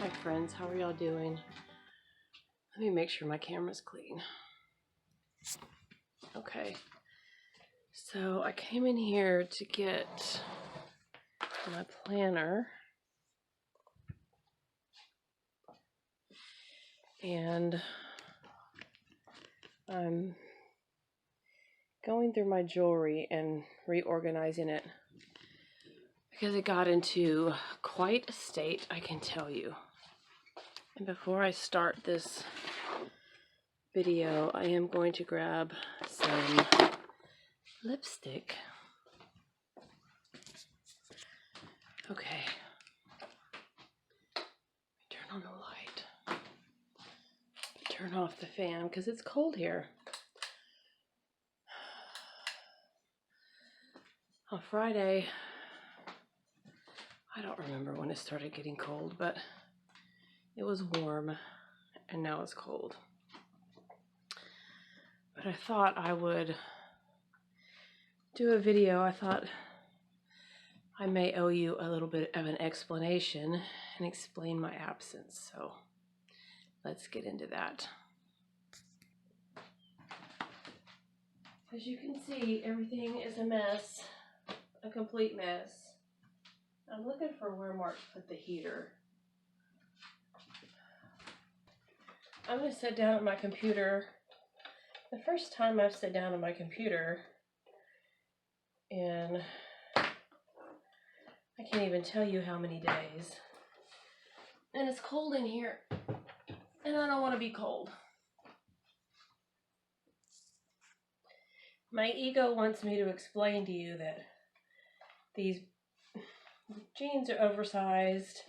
Hi friends, how are y'all doing? Let me make sure my camera's clean. Okay, so I came in here to get my planner, and I'm going through my jewelry and reorganizing it because it got into quite a state, I can tell you. And before I start this video, I am going to grab some lipstick. Okay. Turn on the light. Turn off the fan because it's cold here. On Friday, I don't remember when it started getting cold, but it was warm and now it's cold. But I thought I would do a video. I thought I may owe you a little bit of an explanation and explain my absence. So let's get into that. As you can see, everything is a mess, a complete mess. I'm looking for where Mark put the heater. I'm going to sit down at my computer. The first time I've sat down at my computer, and I can't even tell you how many days. And it's cold in here, and I don't want to be cold. My ego wants me to explain to you that these jeans are oversized.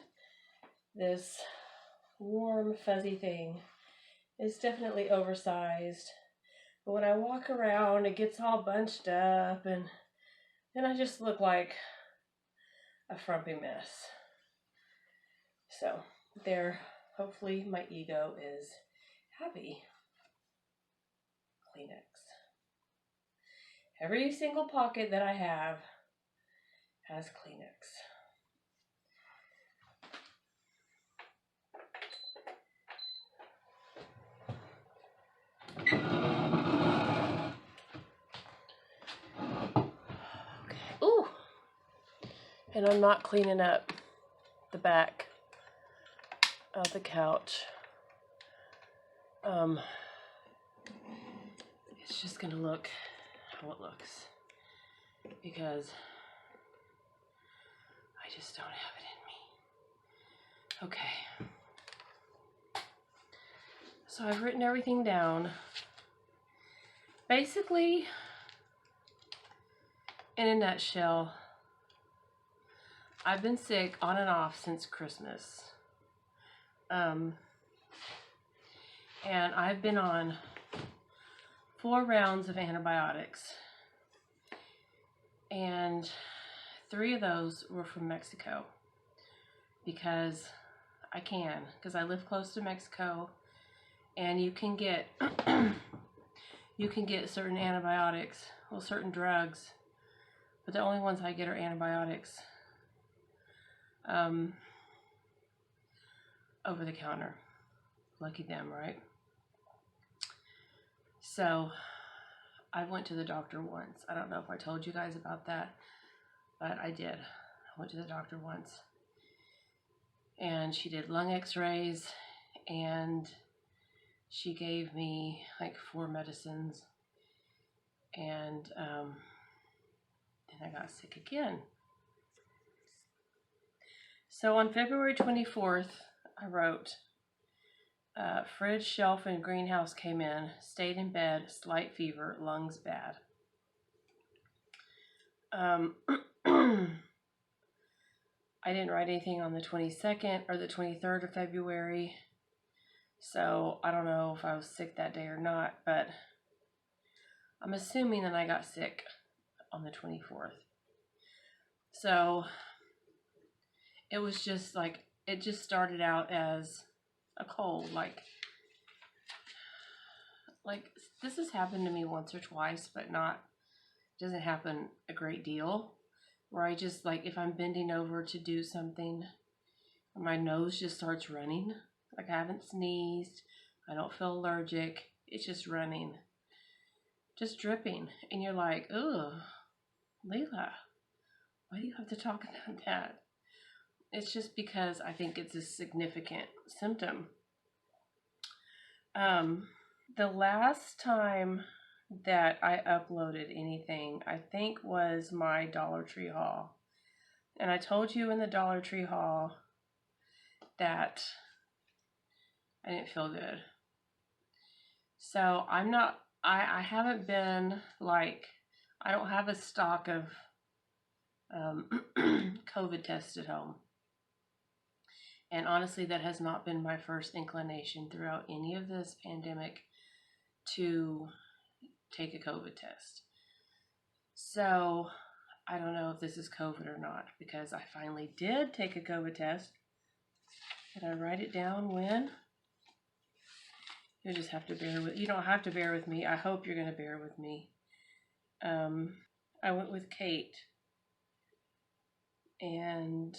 This warm, fuzzy thing is definitely oversized. But when I walk around, it gets all bunched up, and then I just look like a frumpy mess. So there, hopefully my ego is happy. Kleenex. Every single pocket that I have has Kleenex. Okay. Ooh! And I'm not cleaning up the back of the couch. It's just gonna look how it looks because I just don't have it in me. Okay. So I've written everything down. Basically, in a nutshell, I've been sick on and off since Christmas. And I've been on 4 rounds of antibiotics. And 3 of those were from Mexico. Because I live close to Mexico, and you can get certain antibiotics, well, certain drugs, but the only ones I get are antibiotics over the counter. Lucky them, right? So I went to the doctor once. I don't know if I told you guys about that, but I did. I went to the doctor once, and she did lung x-rays, and she gave me like 4 medicines, and then I got sick again. So on February 24th, I wrote, fridge, shelf, and greenhouse came in, stayed in bed, slight fever, lungs bad. I didn't write anything on the 22nd or the 23rd of February, so I don't know if I was sick that day or not, but I'm assuming that I got sick on the 24th. So it was just like, it just started out as a cold, like this has happened to me once or twice, but doesn't happen a great deal, where I just, like, if I'm bending over to do something, My nose just starts running. Like I haven't sneezed. I don't feel allergic. It's just running. Just dripping. And you're like, ugh, Leila, why do you have to talk about that? It's just because I think it's a significant symptom. Um, the last time that I uploaded anything, I think was my Dollar Tree haul. And I told you in the Dollar Tree haul that I didn't feel good. So I haven't been like, I don't have a stock of COVID tests at home. And honestly, that has not been my first inclination throughout any of this pandemic to take a COVID test. So I don't know if this is COVID or not, because I finally did take a COVID test. Did I write it down when? You just have to bear with, you don't have to bear with me. I hope you're going to bear with me. I went with Kate. And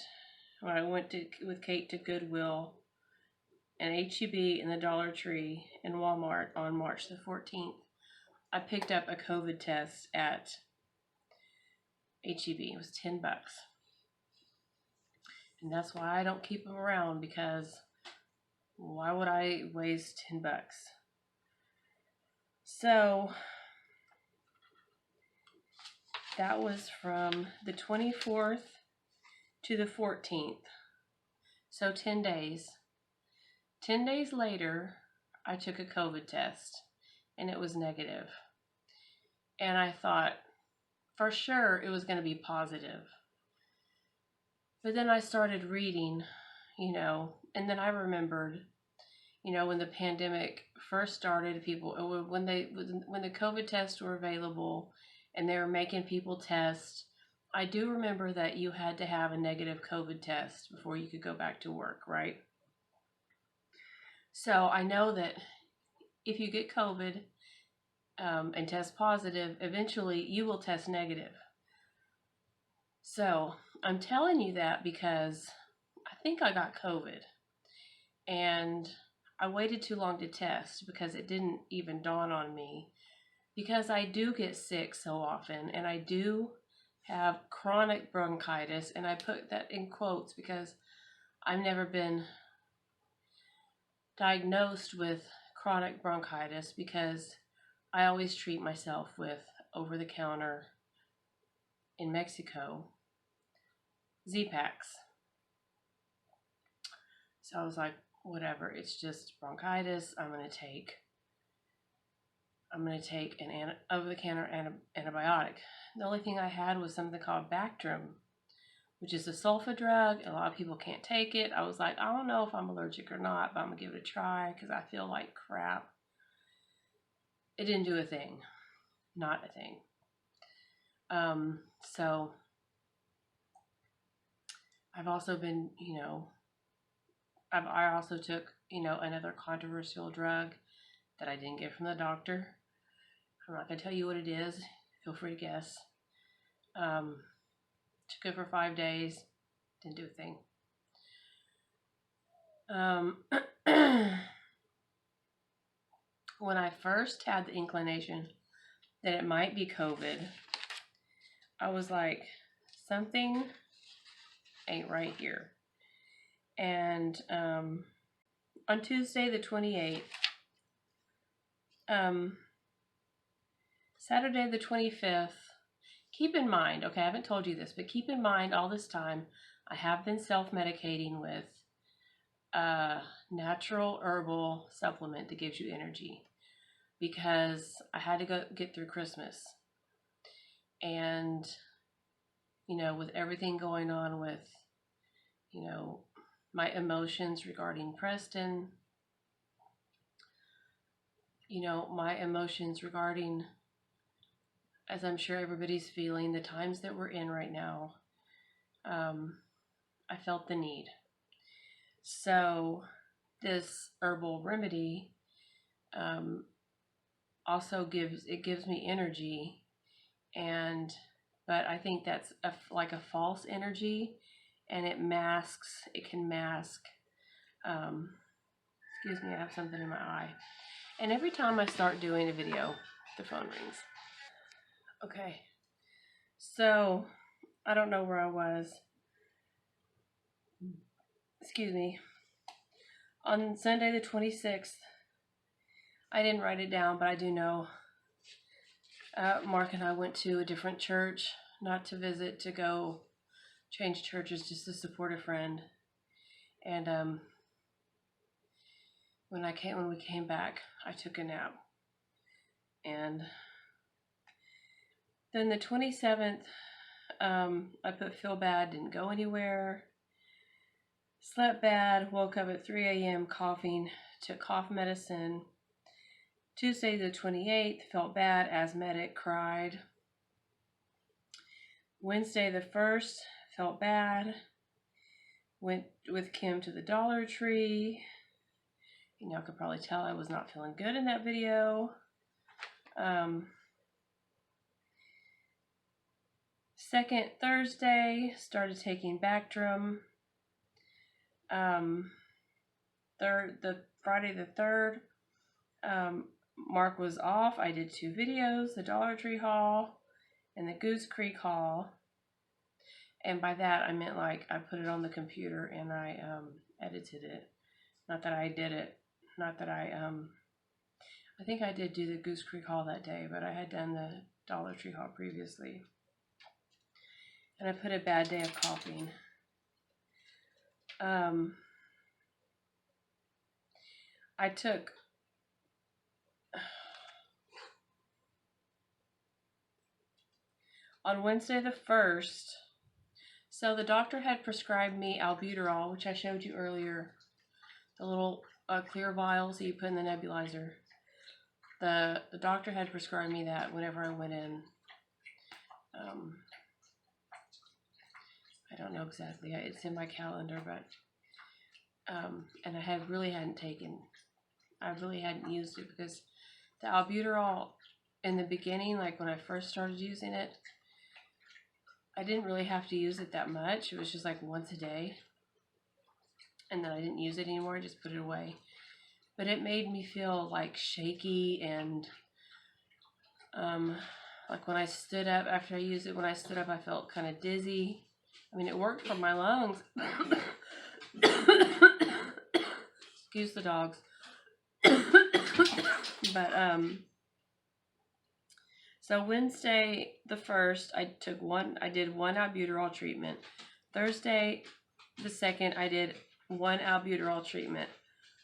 when I went with Kate to Goodwill and HEB and the Dollar Tree and Walmart on March the 14th, I picked up a COVID test at HEB. It was $10. And that's why I don't keep them around, because why would I waste $10? So that was from the 24th to the 14th. So 10 days. 10 days later, I took a COVID test and it was negative. And I thought for sure it was going to be positive. But then I started reading, and then I remembered, when the pandemic first started, when the COVID tests were available and they were making people test, I do remember that you had to have a negative COVID test before you could go back to work, right? So I know that if you get COVID and test positive, eventually you will test negative. So I'm telling you that because I think I got COVID and I waited too long to test because it didn't even dawn on me, because I do get sick so often and I do have chronic bronchitis, and I put that in quotes because I've never been diagnosed with chronic bronchitis, because I always treat myself with over-the-counter in Mexico Z-Packs. So I was like, whatever, it's just bronchitis. I'm going to take an over-the-counter antibiotic. The only thing I had was something called Bactrim, which is a sulfa drug. A lot of people can't take it. I was like, I don't know if I'm allergic or not, but I'm going to give it a try because I feel like crap. It didn't do a thing. Not a thing. So I've also been, I also took, another controversial drug that I didn't get from the doctor. I'm not going to tell you what it is. Feel free to guess. Took it for 5 days. Didn't do a thing. When I first had the inclination that it might be COVID, I was like, something ain't right here. And on Tuesday the 28th, Saturday the 25th, keep in mind, okay, I haven't told you this, but keep in mind all this time, I have been self-medicating with a natural herbal supplement that gives you energy, because I had to go get through Christmas. And, with everything going on with, my emotions regarding Preston, my emotions regarding, as I'm sure everybody's feeling, the times that we're in right now, I felt the need. So this herbal remedy also gives me energy, but I think that's like a false energy, and it can mask, excuse me, I have something in my eye. And every time I start doing a video, the phone rings. Okay, so I don't know where I was. Excuse me. On Sunday the 26th, I didn't write it down, but I do know Mark and I went to a different church, not to visit, to go change churches just to support a friend. And when we came back, I took a nap. And then the 27th, I put feel bad, didn't go anywhere. Slept bad, woke up at 3 a.m. coughing, took cough medicine. Tuesday the 28th, felt bad, asthmatic, cried. Wednesday the 1st, felt bad, went with Kim to the Dollar Tree. You know, I could probably tell I was not feeling good in that video. Second Thursday, started taking Bactrim. Friday the 3rd, Mark was off. I did 2 videos, the Dollar Tree haul and the Goose Creek haul. And by that, I meant like I put it on the computer and I edited it. Not that I did it. Not that I think I did do the Goose Creek haul that day, but I had done the Dollar Tree haul previously. And I put a bad day of coughing. I took on Wednesday the 1st, so the doctor had prescribed me albuterol, which I showed you earlier, the little clear vials that you put in the nebulizer. The doctor had prescribed me that whenever I went in. I don't know exactly, it's in my calendar, but and I really hadn't used it because the albuterol in the beginning, like when I first started using it, I didn't really have to use it that much. It was just like once a day, and then I didn't use it anymore. I just put it away. But it made me feel like shaky and like when I stood up after I used it. When I stood up, I felt kind of dizzy. I mean, it worked for my lungs. Excuse the dogs. But so Wednesday the 1st, I did one albuterol treatment. Thursday the 2nd, I did one albuterol treatment.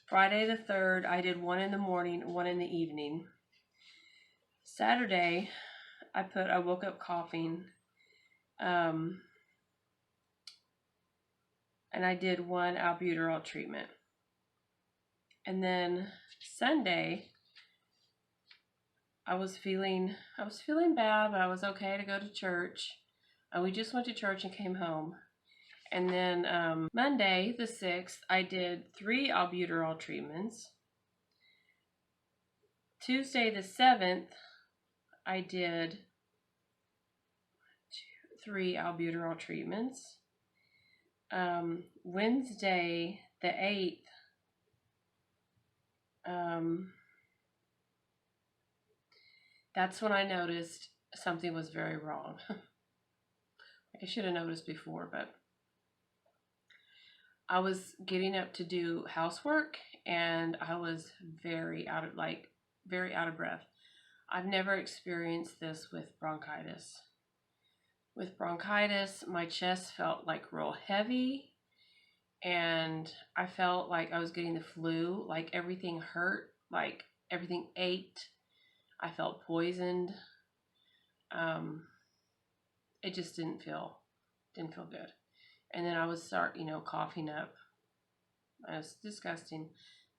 Friday the 3rd, I did one in the morning, one in the evening. Saturday, I woke up coughing. And I did one albuterol treatment. And then Sunday, I was feeling bad, but I was okay to go to church. We just went to church and came home. And then Monday, the 6th, I did 3 albuterol treatments. Tuesday, the 7th, I did 3 albuterol treatments. Wednesday, the 8th, that's when I noticed something was very wrong. I should have noticed before, but I was getting up to do housework and I was very out of breath. I've never experienced this with bronchitis. With bronchitis, my chest felt like real heavy and I felt like I was getting the flu, like everything hurt, like everything ached. I felt poisoned. It just didn't feel good. And then I would start, coughing up. It was disgusting,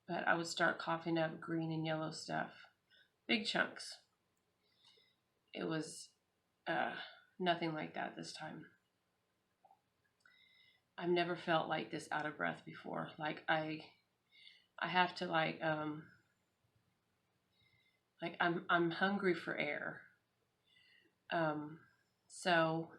but I would start coughing up green and yellow stuff, big chunks. It was nothing like that this time. I've never felt like this out of breath before. Like I have to I'm hungry for air. So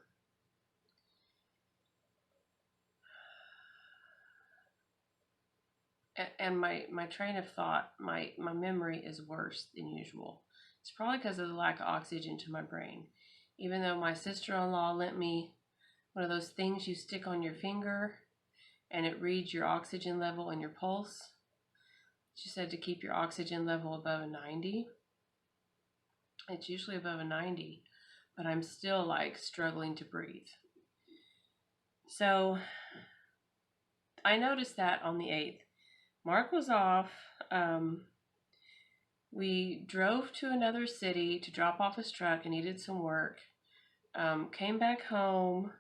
and my train of thought, my memory is worse than usual. It's probably because of the lack of oxygen to my brain. Even though my sister-in-law lent me one of those things you stick on your finger and it reads your oxygen level and your pulse. She said to keep your oxygen level above a 90. It's usually above a 90, but I'm still like struggling to breathe. So I noticed that on the 8th. Mark was off. We drove to another city to drop off his truck and he did some work. Came back home.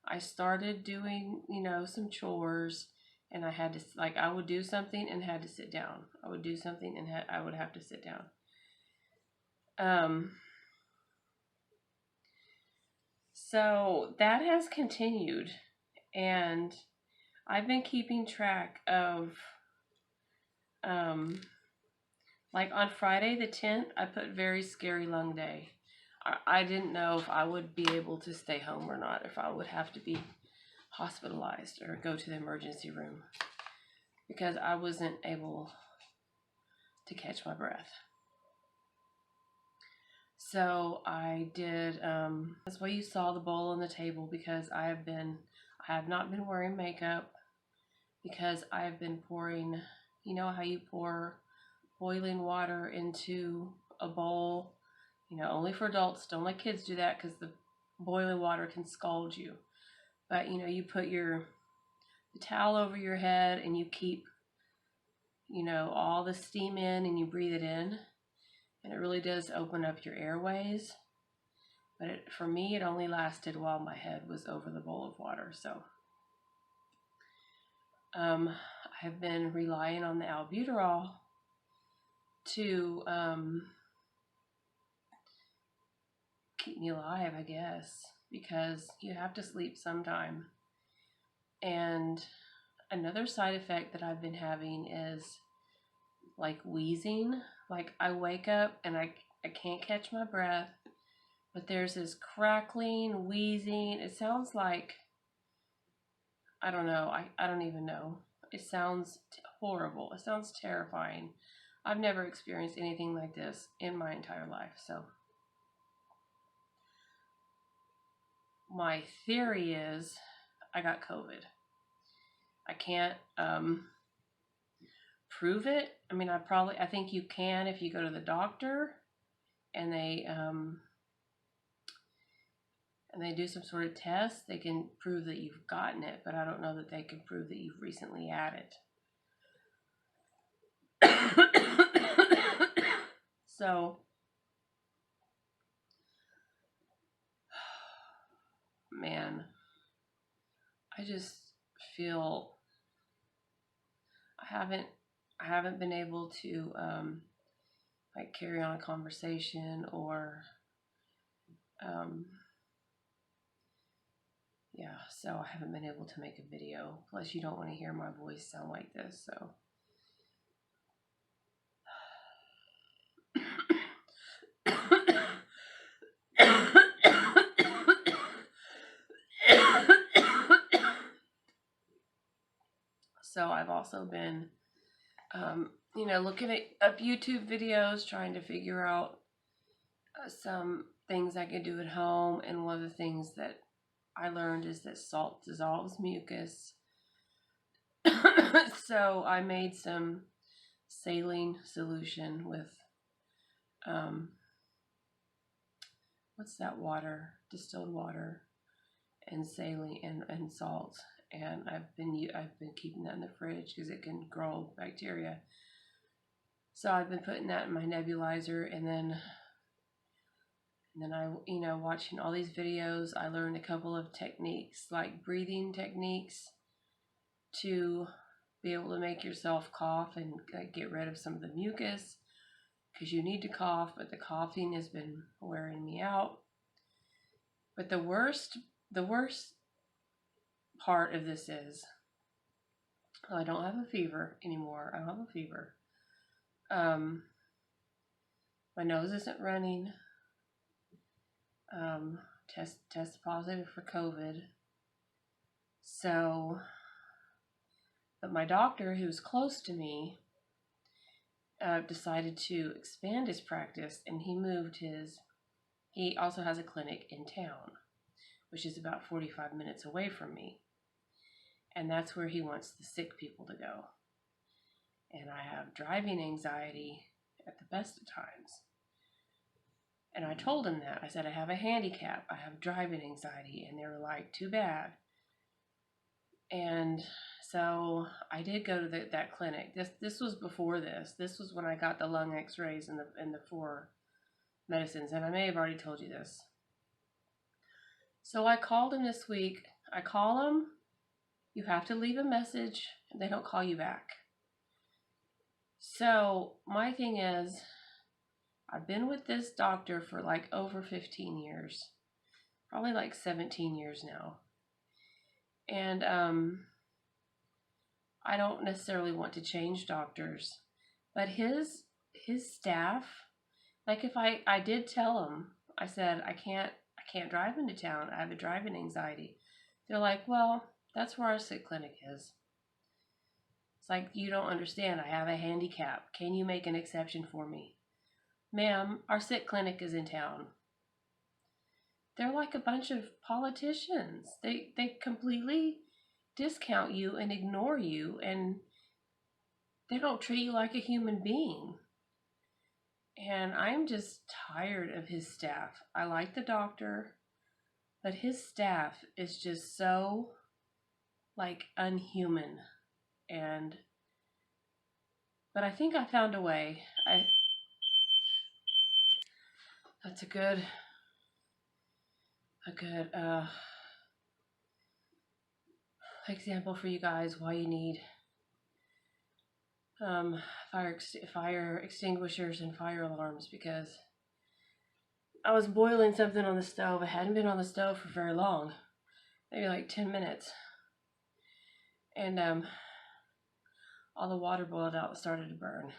I started doing, some chores, and I had to, I would do something and had to sit down. I would do something and I would have to sit down. So that has continued, and I've been keeping track of, like on Friday the 10th, I put very scary lung day. I didn't know if I would be able to stay home or not, if I would have to be hospitalized or go to the emergency room, because I wasn't able to catch my breath. So I did, that's why you saw the bowl on the table, because I have not been wearing makeup, because I've been pouring, you know how you pour boiling water into a bowl, only for adults. Don't let kids do that, because the boiling water can scald you. But you put the towel over your head and you keep, all the steam in, and you breathe it in, and it really does open up your airways. But for me, it only lasted while my head was over the bowl of water. So I've been relying on the albuterol to keep me alive, I guess, because you have to sleep sometime. And another side effect that I've been having is like wheezing. Like I wake up and I can't catch my breath, but there's this crackling, wheezing. It sounds like, I don't know, I don't even know. It sounds horrible. It sounds terrifying. I've never experienced anything like this in my entire life. So my theory is I got COVID. I can't prove it. I mean, I think you can if you go to the doctor and they do some sort of test. They can prove that you've gotten it, but I don't know that they can prove that you've recently had it. So, man, I just feel I haven't been able to like carry on a conversation or yeah, so I haven't been able to make a video. Plus, you don't want to hear my voice sound like this, so. So I've also been, looking up YouTube videos, trying to figure out some things I could do at home. And one of the things that I learned is that salt dissolves mucus. So I made some saline solution with, what's that water? Distilled water and saline and salt. And I've been keeping that in the fridge because it can grow bacteria. So I've been putting that in my nebulizer, and then I, watching all these videos, I learned a couple of techniques, like breathing techniques, to be able to make yourself cough and get rid of some of the mucus, because you need to cough, but the coughing has been wearing me out. But the worst part of this is, I don't have a fever anymore. I don't have a fever. My nose isn't running. Test positive for COVID. So But my doctor, who's close to me, decided to expand his practice, and he also has a clinic in town, which is about 45 minutes away from me. And that's where he wants the sick people to go. And I have driving anxiety at the best of times. And I told him that. I said, I have a handicap. I have driving anxiety. And they were like, too bad. And so I did go to that clinic. This was before this. This was when I got the lung x-rays and the 4 medicines. And I may have already told you this. So I called him this week. I call him. You have to leave a message. They don't call you back. So my thing is, I've been with this doctor for like over 15 years, probably like 17 years now. And I don't necessarily want to change doctors, but his staff, like if I did tell him, I said, I can't drive into town. I have a driving anxiety. They're like, well, that's where our sick clinic is. It's like, you don't understand. I have a handicap. Can you make an exception for me? Ma'am, our sick clinic is in town. They're like a bunch of politicians. They completely discount you and ignore you, and they don't treat you like a human being. And I'm just tired of his staff. I like the doctor, but his staff is just so like unhuman. But I think I found a way. That's a good example for you guys why you need fire extinguishers and fire alarms, because I was boiling something on the stove. I hadn't been on the stove for very long, maybe like 10 minutes, and all the water boiled out and started to burn.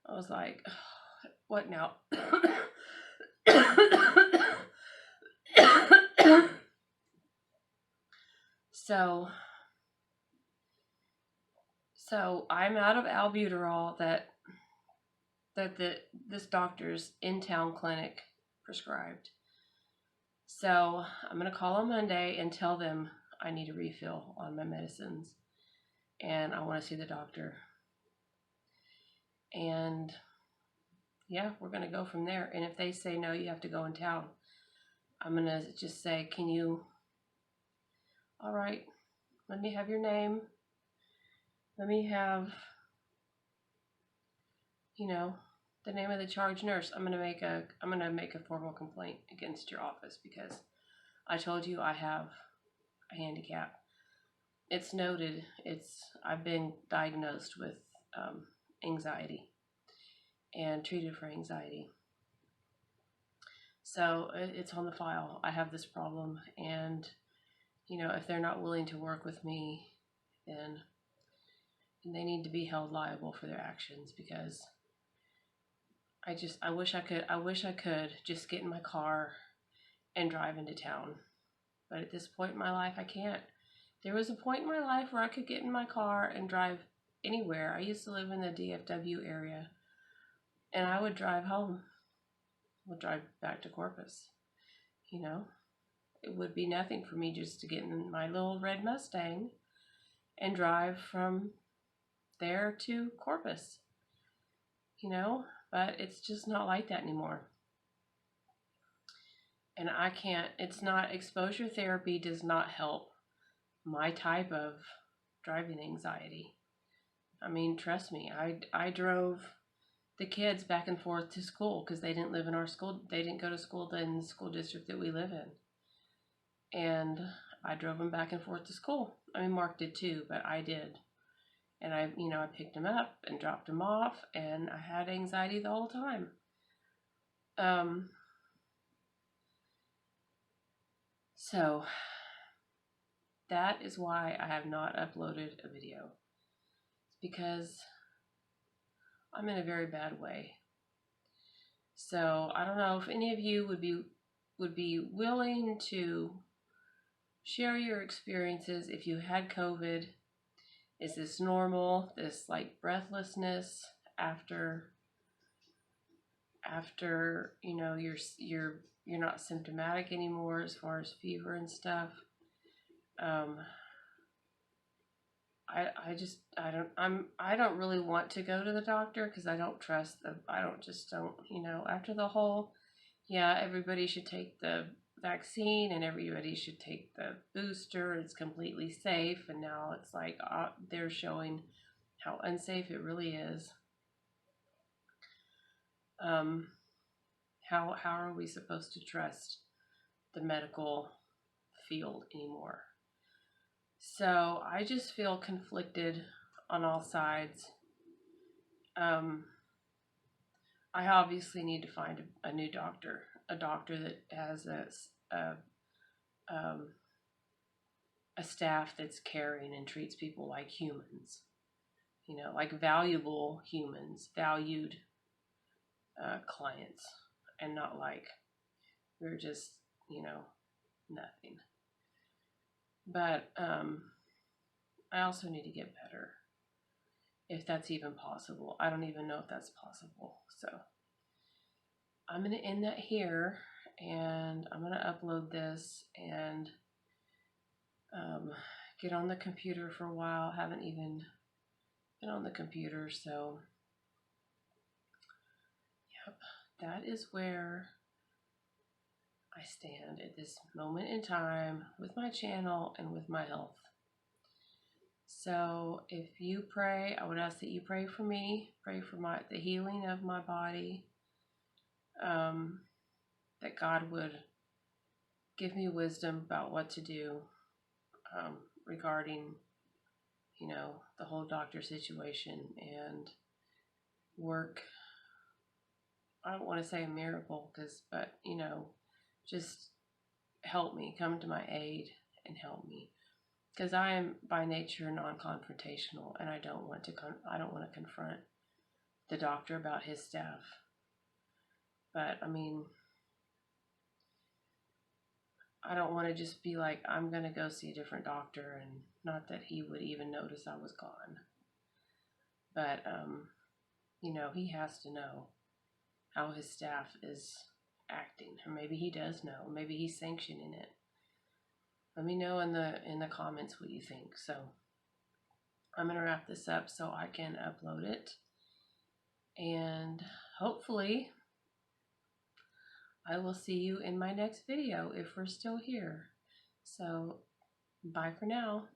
I was like, oh, what now? So I'm out of albuterol that this doctor's in-town clinic prescribed. So I'm going to call on Monday and tell them I need a refill on my medicines, and I want to see the doctor. And yeah, we're going to go from there. And if they say no, you have to go in town, I'm going to just say, all right, let me have your name. Let me have, the name of the charge nurse. I'm gonna make a formal complaint against your office because I told you I have a handicap. It's noted. I've been diagnosed with anxiety and treated for anxiety. So it's on the file. I have this problem, and if they're not willing to work with me, then they need to be held liable for their actions, because I wish I could just get in my car and drive into town. But at this point in my life, I can't. There was a point in my life where I could get in my car and drive anywhere. I used to live in the DFW area, and I would drive home. I would drive back to Corpus. It would be nothing for me just to get in my little red Mustang and drive from there to Corpus. But it's just not like that anymore. And I can't, exposure therapy does not help my type of driving anxiety. I mean, trust me, I drove the kids back and forth to school because they didn't live in our school. They didn't go to school in the school district that we live in. And I drove them back and forth to school. I mean, Mark did too, but I did. And I picked him up and dropped him off, and I had anxiety the whole time. So that is why I have not uploaded a video. It's because I'm in a very bad way. So I don't know if any of you would be willing to share your experiences if you had COVID Is this normal? This like breathlessness after you know you're not symptomatic anymore as far as fever and stuff. Um, I don't really want to go to the doctor because I don't trust the I don't just don't you know after the whole yeah everybody should take the vaccine and everybody should take the booster, it's completely safe, and now it's like they're showing how unsafe it really is. um how are we supposed to trust the medical field anymore? So I just feel conflicted on all sides. um I obviously need to find a new doctor, a doctor that has um, a staff that's caring and treats people like humans, you know, like valuable humans, valued clients, and not like we're just, you know, nothing. But I also need to get better, if that's even possible. I don't even know if that's possible. So I'm going to end that here, and I'm going to upload this and get on the computer for a while. Haven't even been on the computer, so yep, that is where I stand at this moment in time with my channel and with my health. So if you pray, I would ask that you pray for me, pray for the healing of my body, that God would give me wisdom about what to do regarding, you know, the whole doctor situation, and work. I don't want to say a miracle, but you know, just help me, come to my aid and help me, because I am by nature non-confrontational, and I don't want to confront the doctor about his staff. But I mean, I don't want to just be like, I'm going to go see a different doctor, and not that he would even notice I was gone. But, you know, he has to know how his staff is acting, or maybe he does know, maybe he's sanctioning it. Let me know in the comments what you think. So I'm going to wrap this up so I can upload it, and hopefully I will see you in my next video if we're still here. So bye for now.